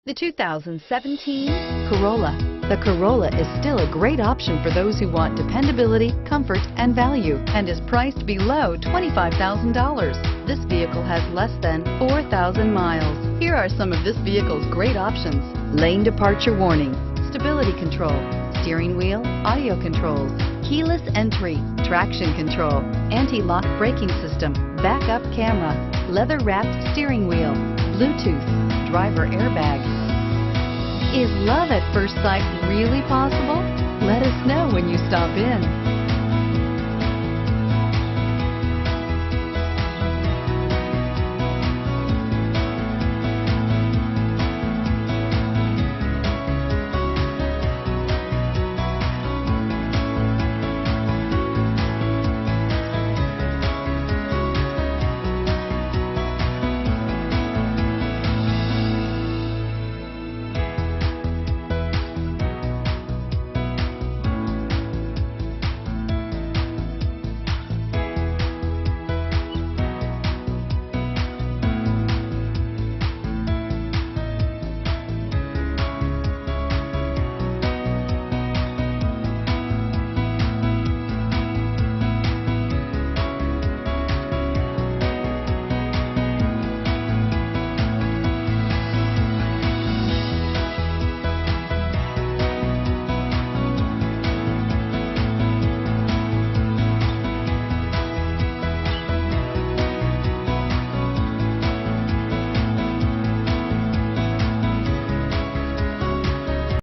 The 2017 Corolla. The Corolla is still a great option for those who want dependability, comfort, and value, and is priced below $25,000. This vehicle has less than 4,000 miles. Here are some of this vehicle's great options: lane departure warning, stability control, steering wheel audio controls, keyless entry, traction control, anti-lock braking system, backup camera, leather-wrapped steering wheel, Bluetooth, driver airbag. Is love at first sight really possible? Let us know when you stop in.